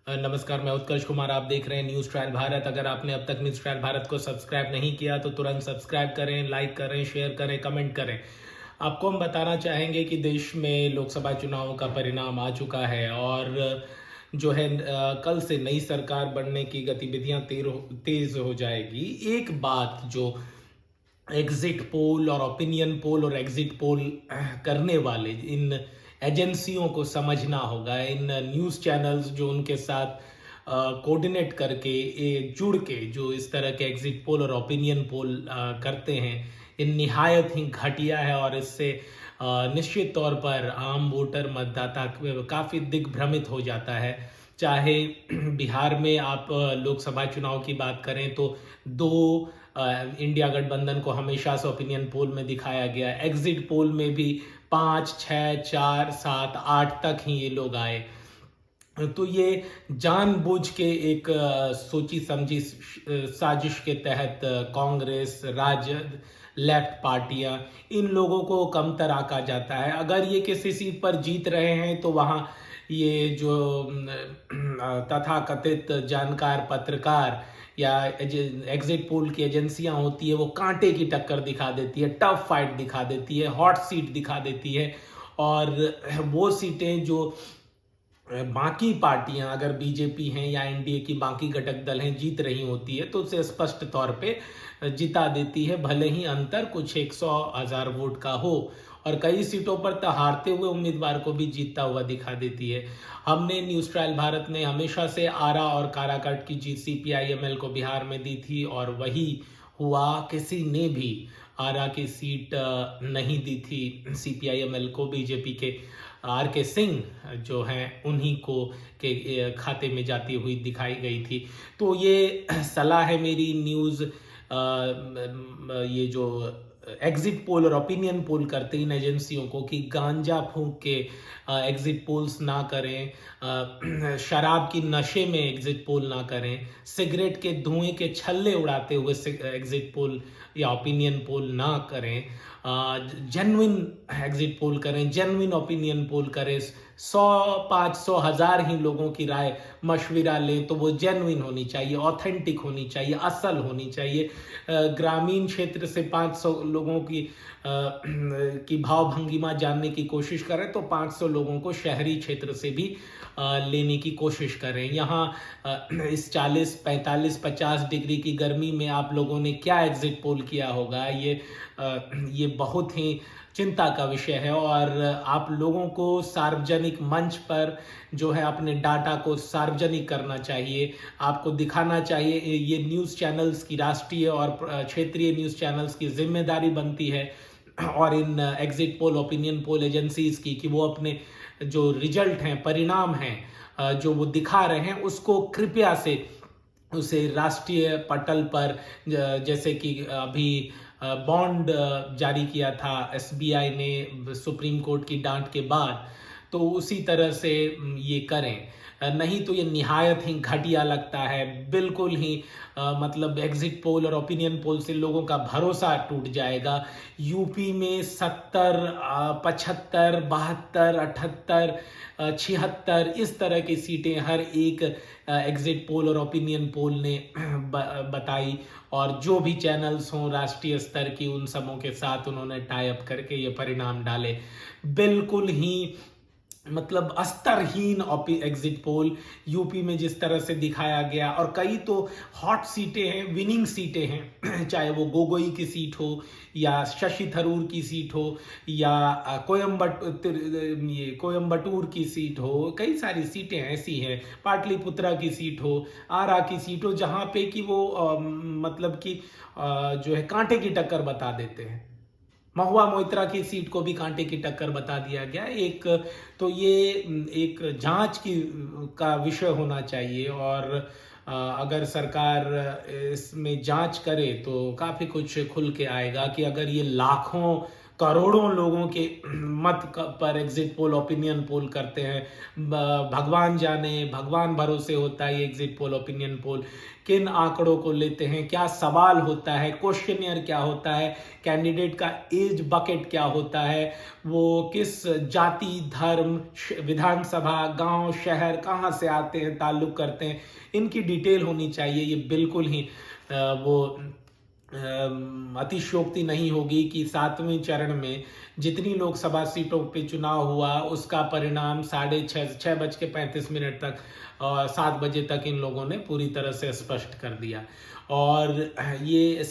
नमस्कार, मैं उत्कर्ष कुमार। आप देख रहे हैं न्यूज़ ट्रायल भारत। अगर आपने अब तक न्यूज़ ट्रायल भारत को सब्सक्राइब नहीं किया तो तुरंत सब्सक्राइब करें, लाइक करें, शेयर करें, कमेंट करें। आपको हम बताना चाहेंगे कि देश में लोकसभा चुनावों का परिणाम आ चुका है और जो है कल से नई सरकार बनने की गतिविधियां तेज हो जाएगी। एक बात जो एग्जिट पोल और ओपिनियन पोल और एग्जिट पोल करने वाले इन एजेंसियों को समझना होगा। इन न्यूज़ चैनल्स जो उनके साथ कोऑर्डिनेट करके जुड़ के जो इस तरह के एग्जिट पोल और ओपिनियन पोल करते हैं, ये निहायत ही घटिया है और इससे निश्चित तौर पर आम वोटर मतदाता काफ़ी दिग्भ्रमित हो जाता है। चाहे बिहार में आप लोकसभा चुनाव की बात करें तो दो इंडिया गठबंधन को हमेशा से ओपिनियन पोल में दिखाया गया। एग्जिट पोल में भी 5, 6, 4, 7, 8 तक ही ये लोग आए। तो ये जानबूझ के एक सोची समझी साजिश के तहत कांग्रेस, राजद, लेफ्ट पार्टियां, इन लोगों को कमतर आंका जाता है। अगर ये किसी सीट पर जीत रहे हैं तो वहां ये जो तथाकथित जानकार पत्रकार या एग्जिट पोल की एजेंसियां होती है वो कांटे की टक्कर दिखा देती है, टफ फाइट दिखा देती है, हॉट सीट दिखा देती है। और वो सीटें जो बाकी पार्टियां अगर बीजेपी हैं या एनडीए की बाकी घटक दल हैं जीत रही होती है तो उसे स्पष्ट तौर पे जिता देती है, भले ही अंतर कुछ 100,000 वोट का हो। और कई सीटों पर तो हारते हुए उम्मीदवार को भी जीतता हुआ दिखा देती है। हमने न्यूज़ ट्रायल भारत ने हमेशा से आरा और काराकाट की जीत सीपीआईएमएल को बिहार में दी थी और वही हुआ। किसी ने भी आरा की सीट नहीं दी थी सीपीआईएमएल को। बीजेपी के आर के सिंह जो हैं उन्हीं को के खाते में जाती हुई दिखाई गई थी। तो ये सलाह है मेरी न्यूज़ ये जो एग्जिट पोल और ओपिनियन पोल करते इन एजेंसियों को कि गांजा फूंक के एग्जिट पोल्स ना करें, शराब की नशे में एग्जिट पोल ना करें, सिगरेट के धुएं के छल्ले उड़ाते हुए एग्जिट पोल या ओपिनियन पोल ना करें। जेन्युइन एग्जिट पोल करें, जेन्युइन ओपिनियन पोल करें। 100, 500, 1000 ही लोगों की राय मशविरा लें तो वो जेन्युइन होनी चाहिए, ऑथेंटिक होनी चाहिए, असल होनी चाहिए। ग्रामीण क्षेत्र से 500 लोगों की भाव भंगिमा जानने की कोशिश करें तो 500 लोगों को शहरी क्षेत्र से भी लेने की कोशिश करें। यहाँ इस 40, 45, 50 डिग्री की गर्मी में आप लोगों ने क्या एग्जिट पोल किया होगा, ये बहुत ही चिंता का विषय है। और आप लोगों को सार्वजनिक मंच पर जो है अपने डाटा को सार्वजनिक करना चाहिए। आपको दिखाना चाहिए, ये न्यूज़ चैनल्स की, राष्ट्रीय और क्षेत्रीय न्यूज़ चैनल्स की जिम्मेदारी बनती है और इन exit poll, opinion poll agencies की कि वो अपने जो रिजल्ट हैं, परिणाम हैं, जो वो दिखा रहे हैं उसको कृपया से उसे राष्ट्रीय पटल पर, जैसे कि अभी बॉन्ड जारी किया था एसबीआई ने सुप्रीम कोर्ट की डांट के बाद, तो उसी तरह से ये करें। नहीं तो ये निहायत ही घटिया लगता है। बिल्कुल ही मतलब एग्जिट पोल और ओपिनियन पोल से लोगों का भरोसा टूट जाएगा। यूपी में 70, 75, 72, 78, 76 इस तरह की सीटें हर एक एग्जिट पोल और ओपिनियन पोल ने बताई। और जो भी चैनल्स हों राष्ट्रीय स्तर की, उन सबों के साथ उन्होंने टाई अप करके ये परिणाम डाले। बिल्कुल ही मतलब अस्तरहीन एग्जिट पोल यूपी में जिस तरह से दिखाया गया। और कई तो हॉट सीटें हैं, विनिंग सीटें हैं चाहे वो गोगोई की सीट हो या शशि थरूर की सीट हो या कोयम्बटूर की सीट हो। कई सारी सीटें ऐसी हैं, पाटलिपुत्रा की सीट हो, आरा की सीट हो, जहां पे कि वो मतलब कि जो है कांटे की टक्कर बता देते हैं। महुआ मोइत्रा की सीट को भी कांटे की टक्कर बता दिया गया। एक तो ये एक जांच का विषय होना चाहिए और अगर सरकार इसमें जांच करे तो काफ़ी कुछ खुल के आएगा कि अगर ये लाखों करोड़ों लोगों के मत पर एग्जिट पोल ओपिनियन पोल करते हैं। भगवान जाने, भगवान भरोसे होता है ये एग्जिट पोल ओपिनियन पोल। किन आंकड़ों को लेते हैं, क्या सवाल होता है, क्वेश्चनियर क्या होता है, कैंडिडेट का एज बकेट क्या होता है, वो किस जाति, धर्म, विधानसभा, गांव, शहर कहाँ से आते हैं, ताल्लुक करते हैं, इनकी डिटेल होनी चाहिए। ये बिल्कुल ही वो अतिशयोक्ति नहीं होगी कि 7वें चरण में जितनी लोकसभा सीटों पे चुनाव हुआ उसका परिणाम 6:35 तक और 7 बजे तक इन लोगों ने पूरी तरह से स्पष्ट कर दिया। और ये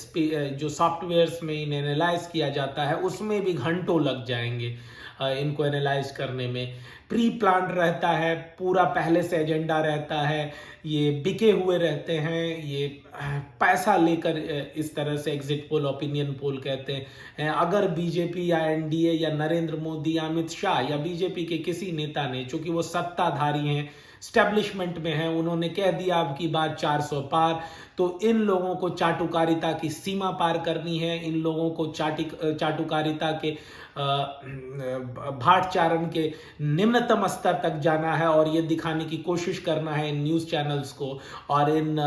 जो सॉफ्टवेयर्स में इन्हें एनालाइज किया जाता है उसमें भी घंटों लग जाएंगे इनको एनालाइज करने में। प्री प्लान रहता है, पूरा पहले से एजेंडा रहता है, ये बिके हुए रहते हैं, ये पैसा लेकर इस तरह से एग्जिट पोल ओपिनियन पोल कहते हैं। अगर बीजेपी या एनडीए या नरेंद्र मोदी या अमित शाह या बीजेपी के किसी नेता ने, चूंकि वो सत्ताधारी हैं, स्टैब्लिशमेंट में है, उन्होंने कह दिया अब की बार 400 पार, तो इन लोगों को चाटुकारिता की सीमा पार करनी है। इन लोगों को चाटुकारिता के भाटचारण के निम्नतम स्तर तक जाना है और ये दिखाने की कोशिश करना है इन न्यूज़ चैनल्स को और इन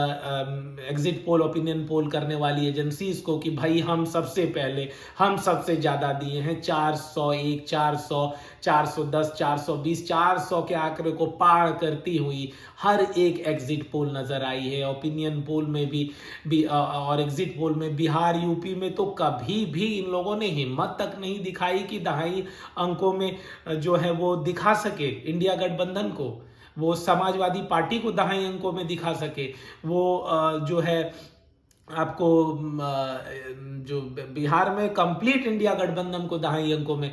एग्जिट पोल ओपिनियन पोल करने वाली एजेंसीज को कि भाई हम सबसे पहले, हम सबसे ज़्यादा दिए हैं। 401, 400, 410, 420, 400 के आंकड़े को पार करती हुई हर एक एग्जिट पोल नजर आई है। ओपिनियन पोल में भी और एग्जिट पोल में बिहार, यूपी में तो कभी भी इन लोगों ने हिम्मत तक नहीं दिखाई कि दहाई अंकों में जो है वो दिखा सके इंडिया गठबंधन को, वो समाजवादी पार्टी को दहाई अंकों में दिखा सके, वो जो है आपको जो बिहार में कंप्लीट इंडिया गठबंधन को दहाई अंकों में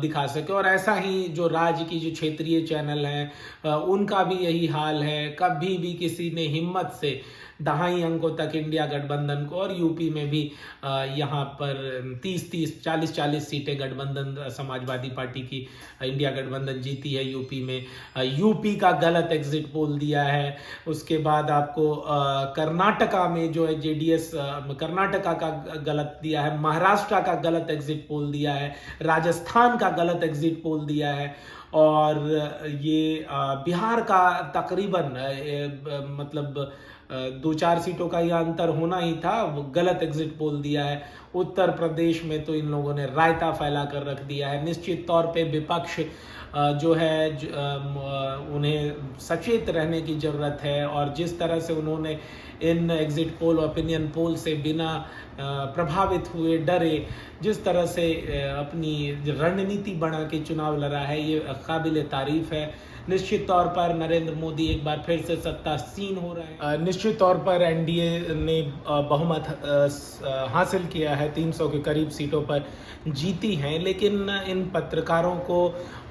दिखा सके। और ऐसा ही जो राज्य की जो क्षेत्रीय चैनल हैं उनका भी यही हाल है। कभी भी किसी ने हिम्मत से दहाई अंकों तक इंडिया गठबंधन को, और यूपी में भी यहाँ पर 30-30, 40-40 सीटें गठबंधन समाजवादी पार्टी की इंडिया गठबंधन जीती है यूपी में। यूपी का गलत एग्जिट पोल दिया है। उसके बाद आपको कर्नाटका में जो है जेडीएस कर्नाटका का गलत दिया है, महाराष्ट्र का गलत एग्जिट पोल दिया है, राजस्थान का गलत एग्जिट पोल दिया है, और ये बिहार का तकरीबन मतलब 2-4 सीटों का यह अंतर होना ही था, वो गलत एग्जिट पोल दिया है। उत्तर प्रदेश में तो इन लोगों ने रायता फैला कर रख दिया है। निश्चित तौर पे विपक्ष जो है उन्हें सचेत रहने की ज़रूरत है, और जिस तरह से उन्होंने इन एग्जिट पोल ओपिनियन पोल से बिना प्रभावित हुए, डरे, जिस तरह से अपनी रणनीति बना के चुनाव लड़ा है, ये काबिल तारीफ है। निश्चित तौर पर नरेंद्र मोदी एक बार फिर से सत्तासीन हो रहे हैं। निश्चित तौर पर एनडीए ने बहुमत हासिल किया है, 300 के करीब सीटों पर जीती हैं, लेकिन इन पत्रकारों को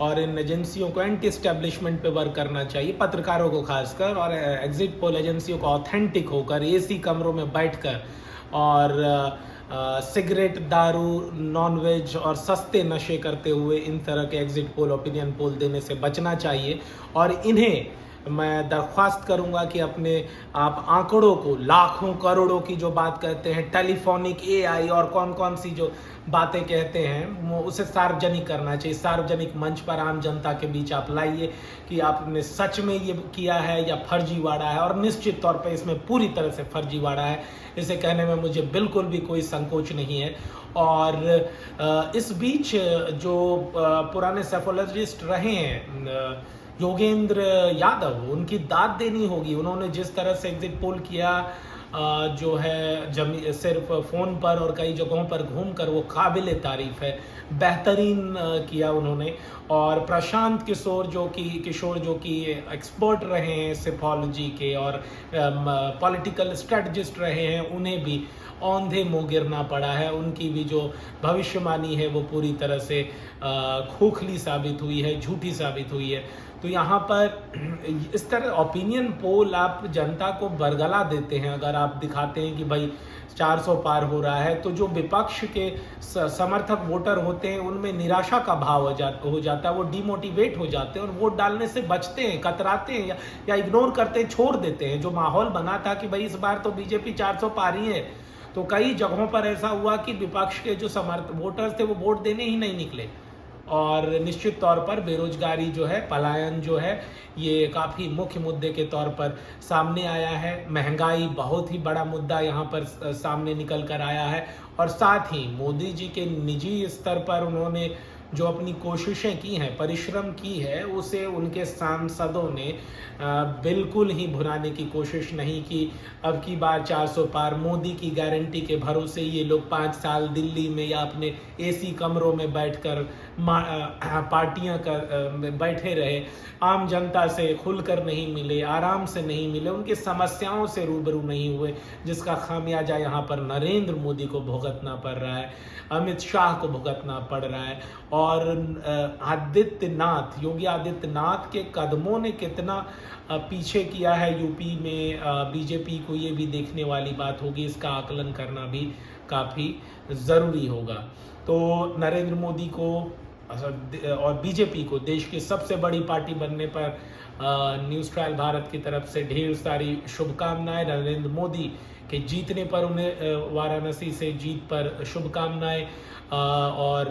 और इन एजेंसियों को एंटी एस्टेब्लिशमेंट पे वर्क करना चाहिए, पत्रकारों को खासकर, और एग्जिट पोल एजेंसियों को ऑथेंटिक होकर एसी कमरों में बैठकर और सिगरेट, दारू, नॉनवेज और सस्ते नशे करते हुए इन तरह के एग्जिट पोल ओपिनियन पोल देने से बचना चाहिए। और इन्हें मैं दरख्वास्त करूंगा कि अपने आप आंकड़ों को, लाखों करोड़ों की जो बात कहते हैं, टेलीफोनिक, एआई और कौन कौन सी जो बातें कहते हैं, वो उसे सार्वजनिक करना चाहिए। सार्वजनिक मंच पर आम जनता के बीच आप लाइए कि आपने सच में ये किया है या फर्जीवाड़ा है, और निश्चित तौर पे इसमें पूरी तरह से फर्जीवाड़ा है, इसे कहने में मुझे बिल्कुल भी कोई संकोच नहीं है। और इस बीच जो पुराने सेफोलॉजिस्ट रहे हैं, योगेंद्र यादव, उनकी दाद देनी होगी। उन्होंने जिस तरह से एग्जिट पोल किया जो है सिर्फ फ़ोन पर और कई जगहों पर घूमकर, वो काबिल तारीफ है, बेहतरीन किया उन्होंने। और प्रशांत किशोर जो कि एक्सपर्ट रहे हैं सेफोलॉजी के और पॉलिटिकल स्ट्रेटजिस्ट रहे हैं, उन्हें भी औंधे मुंह गिरना पड़ा है। उनकी भी जो भविष्यवाणी है वो पूरी तरह से खोखली साबित हुई है, झूठी साबित हुई है। तो यहाँ पर इस तरह ओपिनियन पोल आप जनता को बरगला देते हैं। अगर आप दिखाते हैं कि भाई 400 पार हो रहा है, तो जो विपक्ष के समर्थक वोटर होते हैं उनमें निराशा का भाव हो जाता है, वो डिमोटिवेट हो जाते हैं और वोट डालने से बचते हैं, कतराते हैं या इग्नोर करते हैं, छोड़ देते हैं। जो माहौल बना था कि भाई इस बार तो बीजेपी 400 पार ही है, तो कई जगहों पर ऐसा हुआ कि विपक्ष के जो वोटर्स थे वो वोट देने ही नहीं निकले। और निश्चित तौर पर बेरोजगारी जो है, पलायन जो है, ये काफ़ी मुख्य मुद्दे के तौर पर सामने आया है। महंगाई बहुत ही बड़ा मुद्दा यहाँ पर सामने निकल कर आया है। और साथ ही मोदी जी के निजी स्तर पर उन्होंने जो अपनी कोशिशें की हैं, परिश्रम की है, उसे उनके सांसदों ने बिल्कुल ही भुनाने की कोशिश नहीं की। अब की बार 400 पार, मोदी की गारंटी के भरोसे ये लोग 5 साल दिल्ली में या अपने एसी कमरों में बैठकर पार्टियां कर बैठे रहे, आम जनता से खुलकर नहीं मिले, आराम से नहीं मिले, उनकी समस्याओं से रूबरू नहीं हुए, जिसका खामियाजा यहाँ पर नरेंद्र मोदी को भुगतना पड़ रहा है, अमित शाह को भुगतना पड़ रहा है। और योगी आदित्यनाथ के कदमों ने कितना पीछे किया है यूपी में बीजेपी को, ये भी देखने वाली बात होगी। इसका आकलन करना भी काफ़ी ज़रूरी होगा। तो नरेंद्र मोदी को और बीजेपी को देश की सबसे बड़ी पार्टी बनने पर न्यूज़ ट्रायल भारत की तरफ से ढेर सारी शुभकामनाएं। नरेंद्र मोदी के जीतने पर उन्हें वाराणसी से जीत पर शुभकामनाएं। और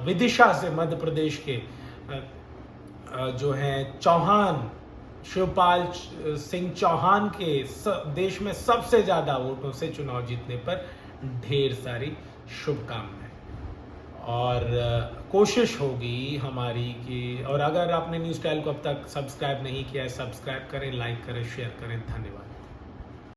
विदिशा से मध्य प्रदेश के जो हैं चौहान, शिवपाल सिंह चौहान के देश में सबसे ज़्यादा वोटों से चुनाव जीतने पर ढेर सारी शुभकामनाएं। और कोशिश होगी हमारी कि, और अगर आपने न्यूज़ ट्रायल को अब तक सब्सक्राइब नहीं किया है, सब्सक्राइब करें, लाइक करें, शेयर करें। धन्यवाद।